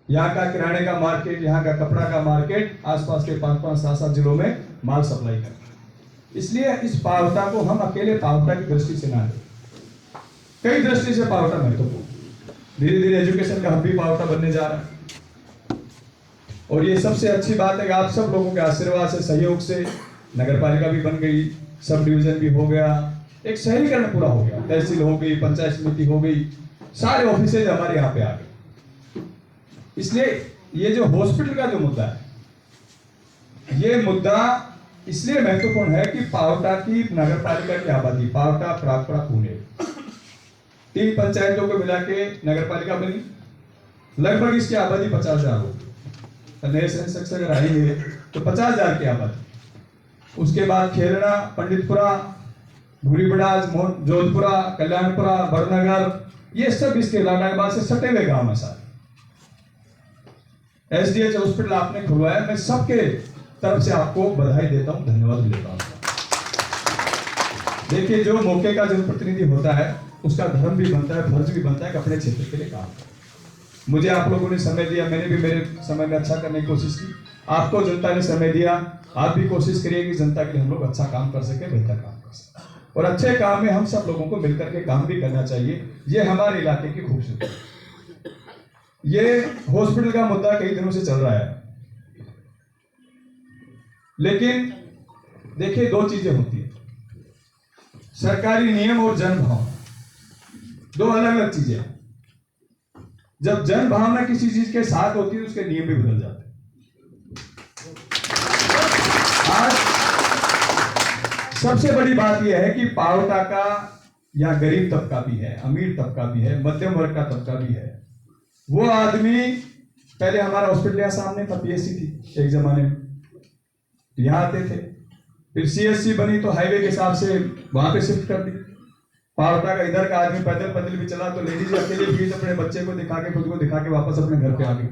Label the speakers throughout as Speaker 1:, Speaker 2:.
Speaker 1: यहाँ का किराने का मार्केट, यहाँ का कपड़ा का मार्केट, आसपास के 5-5, 7-7 जिलों में माल सप्लाई करता है। इसलिए इस पावटा को हम अकेले पावटा की दृष्टि से ना लें, कई दृष्टि से पावटा महत्वपूर्ण। धीरे धीरे एजुकेशन का हब भी पावटा बनने जा रहा है। और ये सबसे अच्छी बात है कि आप सब लोगों के आशीर्वाद से, सहयोग से नगर पालिका भी बन गई, सब डिवीजन भी हो गया, एक शहरीकरण पूरा हो गया, तहसील हो गई, पंचायत समिति हो गई, सारे ऑफिसेज हमारे यहाँ पे आ गए। इसलिए ये जो हॉस्पिटल का जो मुद्दा है, ये मुद्दा इसलिए महत्वपूर्ण है कि पावटा की नगर पालिका की आबादी, पावटा, प्रागपुरा, पुणे, 3 पंचायतों को मिला के नगर पालिका बनी। लगभग इसकी आबादी 50,000 होगी। नए सेंसस अगर आएंगे तो 50,000 की आबादी। उसके बाद खेलना, पंडितपुरा, भूरीबड़ाज, जोधपुरा, कल्याणपुरा, बड़नगर, ये सब इसके लानाबाद से सटे हुए गांव है सारे। एसडीएच हॉस्पिटल आपने खुलवाया, मैं सबके तरफ से आपको बधाई देता हूं, धन्यवाद देता हूं। देखिए, जो मौके का जनप्रतिनिधि होता है उसका धर्म भी बनता है, फर्ज भी बनता है कि अपने क्षेत्र के लिए काम करे। मुझे आप लोगों ने समय दिया, मैंने भी मेरे समय में अच्छा करने की कोशिश की, आपको जनता ने समय दिया, आप भी कोशिश करिए कि जनता के लिए हम लोग अच्छा काम कर सके, बेहतर काम कर सके। और अच्छे काम में हम सब लोगों को मिलकर के काम भी करना चाहिए, ये हमारे इलाके की खूबसूरती है। ये हॉस्पिटल का मुद्दा कई दिनों से चल रहा है, लेकिन देखिए 2 चीजें होती है, सरकारी नियम और जन भावना, 2 अलग अलग चीजें हैं। जब जन भावना किसी चीज के साथ होती है, उसके नियम भी बदल जाते हैं। आज सबसे बड़ी बात यह है कि पावटा का यहाँ गरीब तबका भी है, अमीर तबका भी है, मध्यम वर्ग का तबका भी है। वो आदमी, पहले हमारा हॉस्पिटल यहाँ सामने था, पीएससी थी एक जमाने में, यहाँ आते थे, फिर सीएससी बनी तो हाईवे के हिसाब से वहां पे शिफ्ट कर दी। पावटा का इधर का आदमी पैदल पैदल भी चला तो लेडीज अकेले भी अपने बच्चे को दिखा के, खुद को दिखा के वापस अपने घर पे आ गई।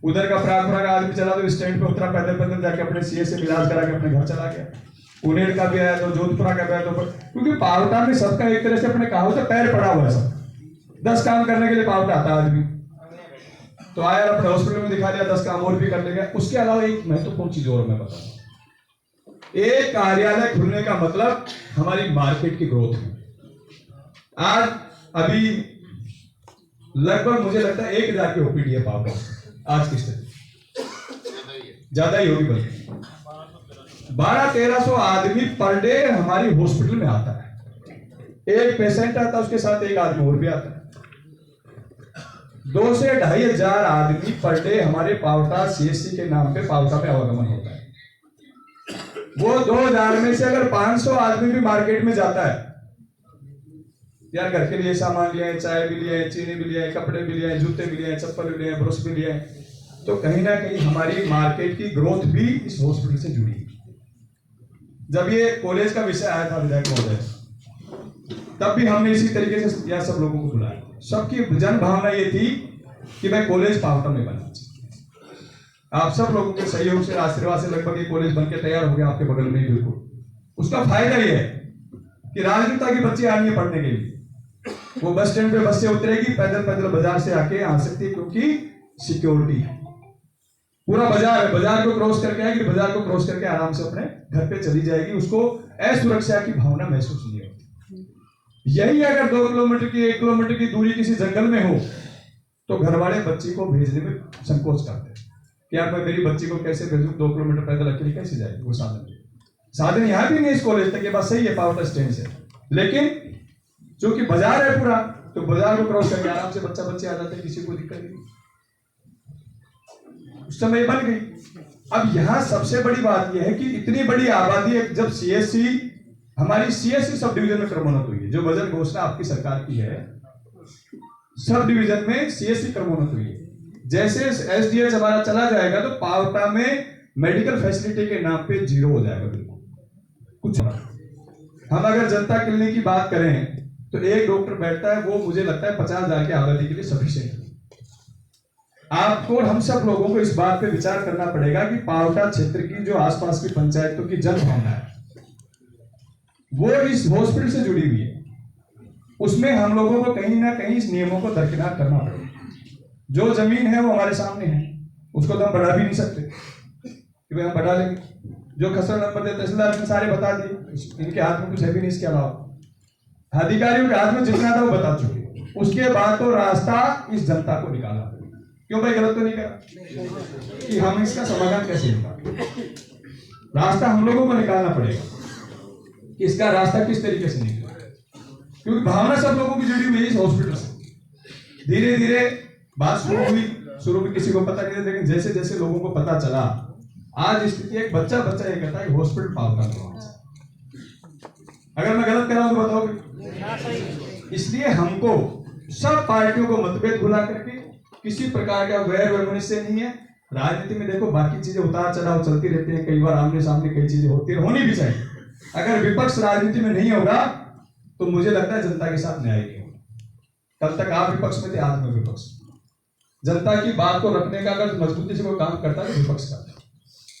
Speaker 1: उधर का प्रागपुरा का आदमी चला तो स्टैंड पे उतरा, पैदल पैदल जाके अपने सीएससी में इलाज करा के अपने घर चला गया। पुणे का भी आया तो जोधपुरा का भी आया तो, क्योंकि पावटा में सबका एक तरह से अपने कहावत है, पैर पड़ा हुआ है सब। 10 काम करने के लिए पावटा आता है आदमी, तो आया अपने हॉस्पिटल में दिखा दिया, 10 काम और भी कर लेगा। उसके अलावा एक महत्वपूर्ण चीज और मैं बताऊं, एक कार्यालय खुलने का मतलब हमारी मार्केट की ग्रोथ है। आज अभी लगभग मुझे लगता है 1,000 की ओपीडी है पावटा, आज की स्थिति ज्यादा ही होगी, बल्कि 1200-1300 आदमी पर डे हमारी हॉस्पिटल में आता है। एक पेशेंट आता है, उसके साथ एक आदमी और भी आता है। 2 से 2,500 आदमी पर डे हमारे पावटा सीएससी के नाम पे पावटा पे आवागमन होता है। वो 2,000 में से अगर 500 आदमी भी मार्केट में जाता है, यार घर के लिए सामान लिया है, चाय भी लिया है, चीनी भी लिया है, कपड़े भी लिया है, जूते भी लिया है, चप्पल भी लिया है, ब्रश भी लिया है, तो कहीं ना कहीं हमारी मार्केट की ग्रोथ भी इस हॉस्पिटल से जुड़ी है। जब ये कॉलेज का विषय आया था विधायक महोदय, तब भी हमने इसी तरीके से यह सब लोगों को बुलाया। सबकी जन भावना ये थी कि मैं कॉलेज पावटा में बनना चाहिए। आप सब लोगों के सहयोग से, आशीर्वाद से लगभग ये कॉलेज बनके तैयार हो गया आपके बगल में ही। बिल्कुल उसका फायदा ये है कि राजनीता की बच्ची आ रही है पढ़ने के लिए, वो बस स्टैंड पे बस से उतरेगी, पैदल पैदल बाजार से आके आ सकती है, क्योंकि सिक्योरिटी है, पूरा बाजार है, बाजार को क्रॉस करके आएगी, बाजार को क्रॉस करके आराम से अपने घर पे चली जाएगी, उसको असुरक्षा की भावना महसूस नहीं होती। यही अगर 2 किलोमीटर की, 1 किलोमीटर की दूरी किसी जंगल में हो तो घर वाले बच्ची को भेजने में संकोच करते हैं कि यार मैं मेरी बच्ची को कैसे भेजूं, 2 किलोमीटर पैदल अकेले कैसे जाएगी। वो साधन यहाँ भी नहीं इस कॉलेज तक, ये बात सही है पावटा स्टैंड से, लेकिन क्योंकि बाजार है पूरा, तो बाजार को क्रॉस करके आराम से बच्चे आ जाते हैं, किसी को दिक्कत नहीं। उस समय बन गई। अब यहाँ सबसे बड़ी बात यह है कि इतनी बड़ी आबादी, जब सीएससी, हमारी सीएससी सब डिवीजन में क्रमोन्नत हुई है, जो बजट घोषणा आपकी सरकार की है, सब डिवीजन में सीएससी क्रमोन्नत हुई है। जैसे एसडीएच हमारा चला जाएगा तो पावटा में मेडिकल फैसिलिटी के नाम पे 0 हो जाएगा। बिल्कुल कुछ हम अगर जनता क्लिनिक की बात करें तो एक डॉक्टर बैठता है, वो मुझे लगता है 50,000 की आबादी के लिए सफिशिएंट है। आपको, हम सब लोगों को इस बात पे विचार करना पड़ेगा कि पावटा क्षेत्र की जो आसपास की पंचायतों की जन भावना है वो इस हॉस्पिटल से जुड़ी हुई है। उसमें हम लोगों को कहीं ना कहीं इस नियमों को दरकिनार करना पड़ेगा। जो जमीन है वो हमारे सामने है, उसको तो हम बढ़ा भी नहीं सकते कि भाई हम बढ़ा लेंगे। जो खसरा नंबर दे तहसीलदार ने सारे बता दिए, इनके हाथ में कुछ है भी नहीं। इसके अलावा अधिकारियों के हाथ में जितना था वो बता चुके। उसके बाद तो रास्ता इस जनता को निकालना पड़ेगा। क्यों भाई, गलत तो नहीं करा कि हम इसका समाधान कैसे निकालें? रास्ता हम लोगों को निकालना पड़ेगा कि इसका रास्ता किस तरीके से निकले, क्योंकि भावना सब लोगों की जुड़ी हुई है इस हॉस्पिटल से। धीरे धीरे बात शुरू हुई, शुरू में किसी को पता नहीं था, लेकिन जैसे जैसे लोगों को पता चला, आज स्थिति एक बच्चा ये कहता है हॉस्पिटल पावटा में। अगर मैं गलत कर रहा हूं तो बताओगे। इसलिए हमको सब पार्टियों को मतभेद भुला करके किसी प्रकार का वैर वैमनस्य नहीं है। राजनीति में देखो बाकी चीजें उतार चढ़ाव चलती रहती है, कई बार आमने सामने कई चीजें होती है, होनी भी चाहिए। अगर विपक्ष राजनीति में नहीं होगा तो मुझे लगता है जनता के साथ न्याय नहीं होगा। कल तक आप विपक्ष में थे, आज में विपक्ष। जनता की बात को रखने का अगर मजबूती से कोई काम करता है तो विपक्ष करता है,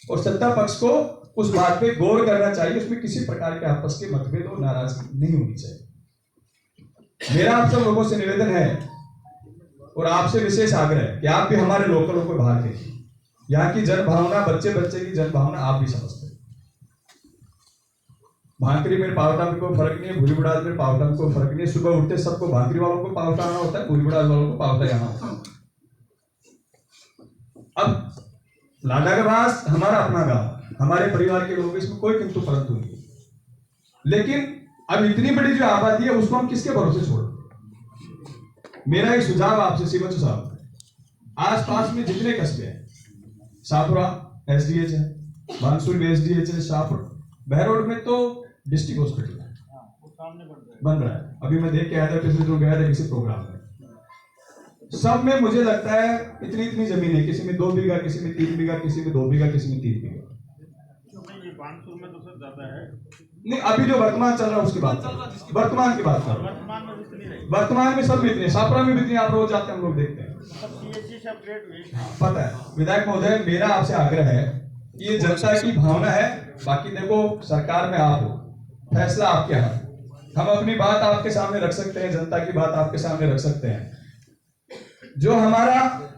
Speaker 1: और सत्ता पक्ष को उस बात पे गौर करना चाहिए। उसमें किसी प्रकार के आपस के मतभेद और नाराजगी नहीं होनी चाहिए। मेरा आप सब लोगों से निवेदन है और आपसे विशेष आग्रह है कि आप भी हमारे लोकलों को बाहर देखिए। यहाँ की जन भावना, बच्चे बच्चे की जन भावना आप भी समझते हैं। भांकरी में पावटा में कोई फर्क नहीं है, भूरी बुढ़ाल में पावटा में कोई फर्क नहीं है। सुबह उठते सबको भांकरी वालों को पावटा आना होता है, भूरी बुढ़ाल वालों को पावटा आना होता है। अब लाडा के पास हमारा अपना गांव, हमारे परिवार के लोग, इसमें कोई किंतु परंतु नहीं। लेकिन अब इतनी बड़ी जो आबादी है उसको हम किसके भरोसे छोड़? मेरा एक सुझाव आपसे सीमंत साहब, आसपास में जितने कस्बे हैं, शाहपुरा एसडीएच है, बांसुर में एसडीएच है, शाहपुर बहरोड में तो डिस्ट्रिक्ट हॉस्पिटल बन रहा है। अभी मैं देख के आया था, पिछले दिन गया था किसी प्रोग्राम में। सब में मुझे लगता है इतनी इतनी जमीन है, किसी में 2 बीघा, किसी में 3 बीघा, किसी में 2 बीघा, किसी में 3 बीघा।
Speaker 2: में तो सर ज्यादा है।
Speaker 1: नहीं, अभी जो वर्तमान चल रहा है उसकी बात, वर्तमान की बात कर रहा हूँ। वर्तमान में सब में इतने, सापरा में भी इतने, आप रोज जाते हैं, हम लोग देखते हैं, पता है। विधायक महोदय, मेरा आपसे आग्रह है कि ये जनता की भावना है। बाकी देखो, सरकार में आप हो, फैसला आपके हाथ। हम अपनी बात आपके सामने रख सकते हैं, जनता की बात आपके सामने रख सकते हैं। जो हमारा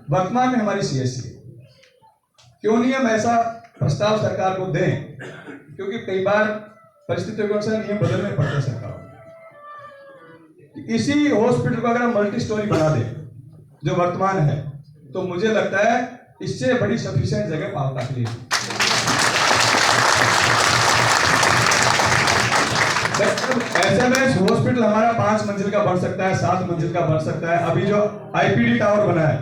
Speaker 1: वर्तमान में हमारी सीएससी है, क्यों नहीं हम ऐसा प्रस्ताव सरकार को दें, क्योंकि कई बार परिस्थितियों के अनुसार नियम बदलने पड़ते हैं सरकार। इसी हॉस्पिटल को अगर हम मल्टी स्टोरी बना दें जो वर्तमान है, तो मुझे लगता है इससे बड़ी सफिशिएंट जगह पावटा के लिए। एसएमएस हॉस्पिटल हमारा 5 मंजिल का बन सकता है, 7 मंजिल का बन सकता है। अभी जो आईपीडी टावर बना है,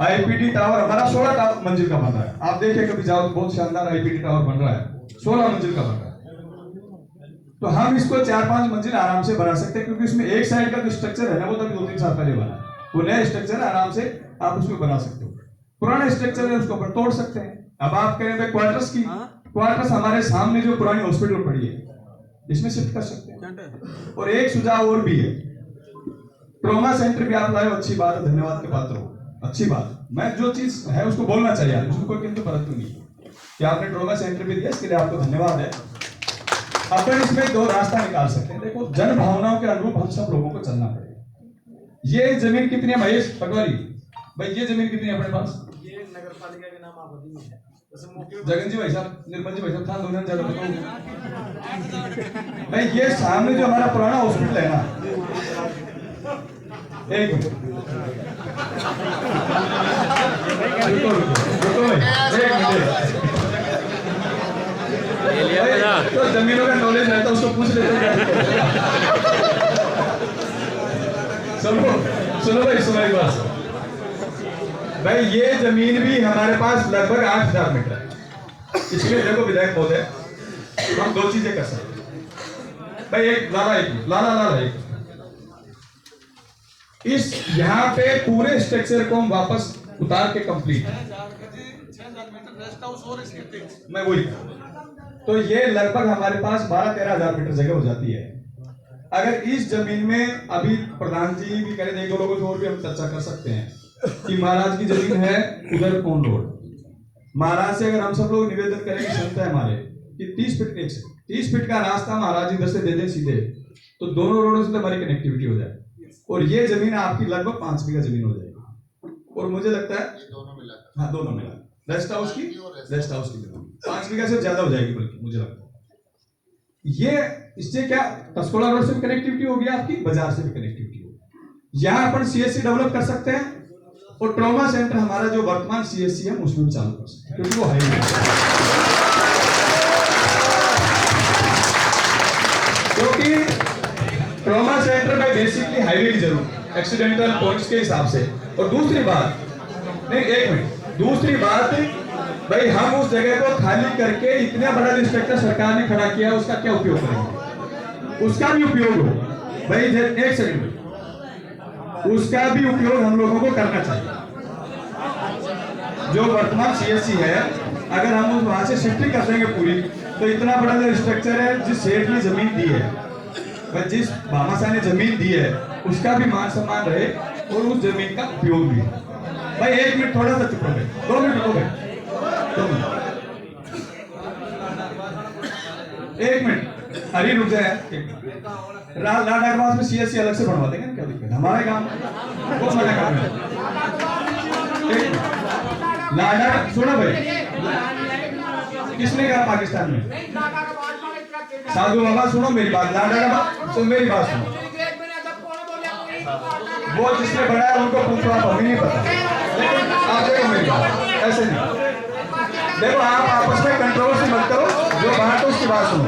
Speaker 1: आईपीडी टावर हमारा 16 मंजिल का बन रहा है। आप देखिए कभी जाओ, बहुत शानदार आईपीडी टावर बन रहा है, 16 मंजिल का बन रहा है। तो हम इसको 4-5 मंजिल आराम से बना सकते हैं, क्योंकि इसमें एक साइड का जो स्ट्रक्चर है ना, वो तभी 2-3 साल पहले बना है। वो नया स्ट्रक्चर है, आराम से आप उसमें बना सकते हो। पुराना स्ट्रक्चर है उसको तोड़ सकते हैं। अब आप कहें क्वार्टर्स की, क्वार्टर्स हमारे सामने जो पुरानी हॉस्पिटल पड़ी है इसमें शिफ्ट कर सकते हैं। और एक सुझाव और भी है, ट्रॉमा सेंटर भी आप लाए, अच्छी बात है, धन्यवाद के पात्र हो, अच्छी बात। मैं जो चीज है उसको बोलना चाहिए, उसमें कोई किंतु परंतु नहीं कि आपने ट्रॉमा सेंटर भी दिया, इसके लिए आपको धन्यवाद है। अपन इसमें 2 रास्ता निकाल सकते हैं। देखो, जन भावनाओं के अनुरूप हम सब लोगों को चलना पड़ेगा। ये जमीन कितनी है महेश पटवारी भाई, ये जमीन कितनी है अपने पास?
Speaker 2: ये नगर पालिका के नाम आबादी में है।
Speaker 1: जगन जी भाई साहब, निर्मल जी भाई साहब, दोनों जगह बताऊंगा भाई। ये सामने जो हमारा पुराना हॉस्पिटल है ना, एक मिनट, तो जमीनों का नॉलेज रहता है, उसको पूछ लेते। सुनो भाई, सुनो एक बात भाई, ये जमीन भी हमारे पास लगभग 8,000 मीटर है। इसमें देखो विधायक महोदय, हम 2 चीजें कर सकते हैं भाई। एक लाला एक इस यहाँ पे पूरे स्ट्रक्चर को हम वापस उतार के कंप्लीट, मैं वही, तो ये लगभग हमारे पास 12-13 हजार मीटर जगह हो जाती है। अगर इस जमीन में अभी प्रधान जी भी करें, एक 2 लोगों से और भी हम चर्चा कर सकते हैं कि महाराज की जमीन है उधर कौन रोड, महाराज से अगर हम सब लोग निवेदन करें कि क्षमता है हमारे कि 30 फीट का रास्ता महाराज इधर से दे दें सीधे, तो दोनों रोडों से हमारी कनेक्टिविटी हो जाए और ये जमीन आपकी लगभग 5 बीघा जमीन हो जाएगी। और मुझे लगता है
Speaker 3: दोनों मिला था।
Speaker 1: हाँ दोनों मिला, रेस्ट हाउस की भी 5 बीघा से ज्यादा हो जाएगी बल्कि मुझे लगता है। ये इससे क्या तस्कोला रोड से भी कनेक्टिविटी होगी, आपकी बाजार से भी कनेक्टिविटी होगी। यहाँ अपन सीएससी डेवलप कर सकते हैं और ट्रॉमा सेंटर हमारा जो वर्तमान सीएससी है उसमें भी चालू कर सकते हैं, क्योंकि वो हाईवे है। क्योंकि ट्रॉमा सेंटर में बेसिकली हाईवे की जरूरत, एक्सीडेंटल पॉइंट्स के हिसाब से। और दूसरी बात भाई, हम उस जगह को खाली करके इतना बड़ा इंस्पेक्टर सरकार ने खड़ा किया, उसका क्या उपयोग करेंगे? उसका भी उपयोग हो भाई, एक सेकंड, उसका भी उपयोग हम लोगों को करना चाहिए। जो वर्तमान सीएससी है, अगर हम वहां से शिफ्टिंग कर देंगे पूरी, तो इतना बड़ा जो स्ट्रक्चर है, जिस सेठ ने जमीन दी है, जिस भामाशाह ने जमीन दी है, उसका भी मान सम्मान रहे और उस जमीन का उपयोग भी है। भाई 1 मिनट थोड़ा सा चुप रहो, 2 मिनट हो गए, 2 मिनट, 1 मिनट, अरे रुक जाए। लाडागवास में सीएससी अलग से बनवा देंगे, क्या दिक्कत? हमारे गांव में बहुत मजा कर रहे हैं। लाडा सुनो भाई, किसने कहा पाकिस्तान में? साधु बाबा सुनो मेरी बात, लाडा तो मेरी बात सुनो, वो जिसने बनाया उनको पूछो, आप हमें नहीं पता। लेकिन आप देखो मेरी बात, ऐसे नहीं देखो, आप आपस में कंट्रोवर्सी मत करो, जो बात है उसकी बात सुनो,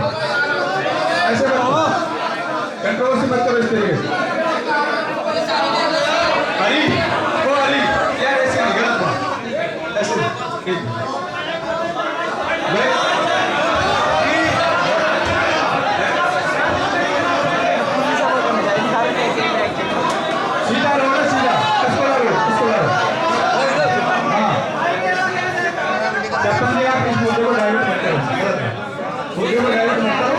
Speaker 1: ऐसे मत कंट्रोवर्सी मत करो इस तरीके से। अली यार ऐसे नहीं, गलत बात, ऐसे सीधा रहो ना, सीधा इसको ला लो। हाँ सरपंच जी, आप इस मुद्दे को डाइवर्ट मत करो, मुद्दे को डाइवर्ट मत करो।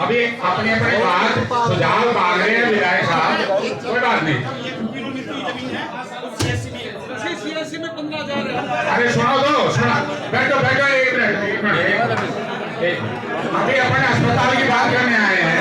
Speaker 4: अभी अपने अपने बात सुझाव मांग रहे हैं विधायक साहब, कोई बात नहीं। अरे सुनो तो, बैठो 1 मिनट। अभी अपने अस्पताल की बात करने आए हैं।